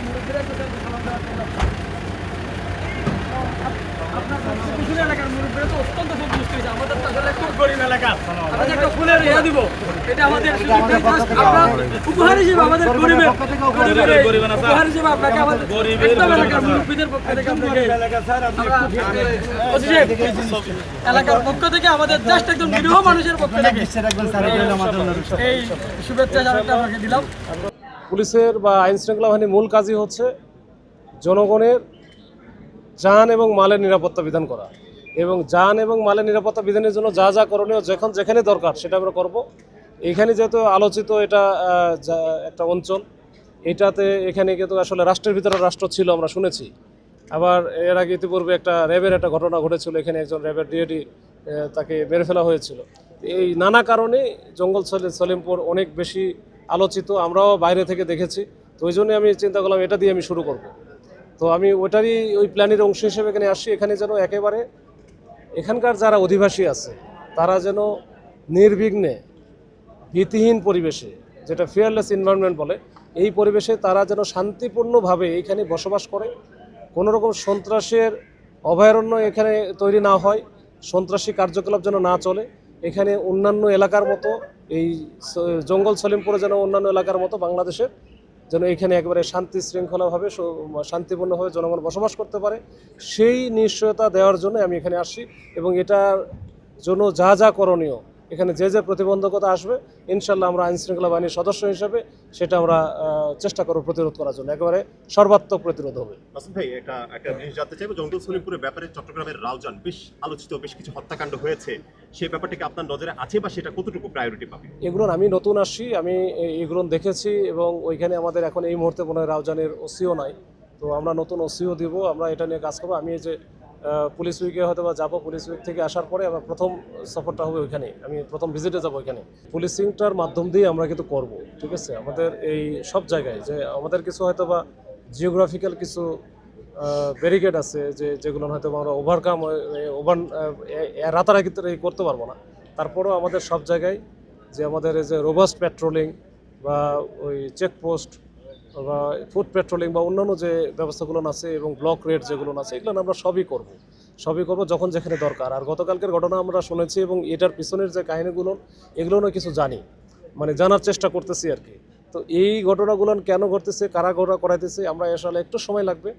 মুরব্বীরা কোথায় সালাম দেওয়ার জন্য আপনার কুকুর এলাকার মুরব্বীরা তো অত্যন্ত সন্তুষ্ট হয়েছে। আমাদের তো আসলে খুব গরিব এলাকা, আমাদের একটা ফুলের ইয়া দিব, এটা আমাদের উপহার হিসেবে আমাদের গরিবের উপহার হিসেবে আপনাকে আমাদের একদম এলাকার মুরব্বীদের পক্ষ থেকে আপনাকে এলাকার পক্ষ থেকে আমাদের জাস্ট একদম নিরীহ মানুষের পক্ষ থেকে এই শুভেচ্ছা জানাতে আপনাকে দিলাম। পুলিশের বা আইন শৃঙ্খলা বাহিনীর মূল কাজই হচ্ছে জনগণের যান এবং মালের নিরাপত্তা বিধান করা, এবং যান এবং মালের নিরাপত্তা বিধানের জন্য যা যা করণীয় যখন যেখানে দরকার সেটা আমরা করব। এখানে যেহেতু আলোচিত এটা একটা অঞ্চল, এখানে কিন্তু আসলে রাষ্ট্রের ভিতরে রাষ্ট্র ছিল আমরা শুনেছি। আবার এর আগে ইতিপূর্বে একটা র্যাবের একটা ঘটনা ঘটেছিল, এখানে একজন র্যাবের ডিএডি তাকে মেরে ফেলা হয়েছিল। এই নানা কারণে জঙ্গল সলিমপুর অনেক বেশি আলোচিত, আমরাও বাইরে থেকে দেখেছি। তো ওই জন্যই আমি চিন্তা করলাম এটা দিয়ে আমি শুরু করব। তো আমি ওই প্ল্যানের অংশ হিসেবে এখানে আসছি। এখানে যেন একেবারে এখানকার যারা অধিবাসী আছে তারা যেন নির্বিঘ্নে ভীতিহীন পরিবেশে, যেটা ফিয়ারলেস এনভায়রনমেন্ট বলে, এই পরিবেশে তারা যেন শান্তিপূর্ণভাবে এখানে বসবাস করে। কোনো রকম সন্ত্রাসের অভয়ারণ্য এখানে তৈরি না হয়, সন্ত্রাসী কার্যকলাপ যেন না চলে। এখানে অন্যান্য এলাকার মতো এই জঙ্গল সলিমপুরে যেন অন্যান্য এলাকার মতো বাংলাদেশের যেন এখানে একেবারে শান্তি শৃঙ্খলাভাবে শান্তিপূর্ণভাবে জনগণ বসবাস করতে পারে, সেই নিশ্চয়তা দেওয়ার জন্য আমি এখানে আসছি। এবং এটার জন্য যা যা করণীয়, এখানে যে যে প্রতিবন্ধকতা আসবে, ইনশাল্লাহ আমরা আইন শৃঙ্খলা বাহিনীর সদস্য হিসেবে সেটা আমরা চেষ্টা করব প্রতিরোধ করার জন্য, একেবারে সর্বাত্মক প্রতিরোধ হবে। মাসুদ ভাই, একটা জিনিস জানতে চাইবো, জঙ্গল সলিমপুরের ব্যাপারে চট্টগ্রামের রাউজান বেশ আলোচিত, বেশ কিছু হত্যাকাণ্ড হয়েছে, সেই ব্যাপারটা কি আপনার নজরে আছে বা সেটা কতটুকু প্রায়োরিটি পাবে? এগুলো আমি নতুন আসছি, আমি এগুলো দেখেছি, এবং ওইখানে আমাদের এখন এই মুহূর্তে মনে হয় রাউজানের ওসিও নাই। তো আমরা নতুন ওসিও দিব, আমরা এটা নিয়ে কাজ করবো। আমি এই যে পুলিশ উইকে হয়তো বা যাবো, পুলিশ উইক থেকে আসার পরে আমার প্রথম সফরটা হবে ওইখানে, আমি প্রথম ভিজিটে যাবো ওইখানে। পুলিশিংটার মাধ্যম দিয়ে আমরা কিন্তু করব, ঠিক আছে। আমাদের এই সব জায়গায় যে আমাদের কিছু হয়তো বা জিওগ্রাফিক্যাল কিছু ব্যারিকেড আছে যেগুলো হয়তো আমরা রাতারাতি করতে পারবো না, তারপরেও আমাদের সব জায়গায় যে আমাদের এই যে রোবাস্ট পেট্রোলিং বা ওই চেকপোস্ট বা ফুড পেট্রোলিং বা অন্যান্য যে ব্যবস্থাগুলো আছে এবং ব্লক রেড যেগুলো আছে, এগুলো আমরা সবই করব যখন যেখানে দরকার। আর গতকালকের ঘটনা আমরা শুনেছি এবং এটার পিছনের যে কাহিনীগুলো, এগুলো কিছু জানি, মানে জানার চেষ্টা করতেছি আর কি। তো এই ঘটনাগুলো কেন ঘটতেছে, কারা করাইতেছে, আমরা আসলে একটু সময় লাগবে।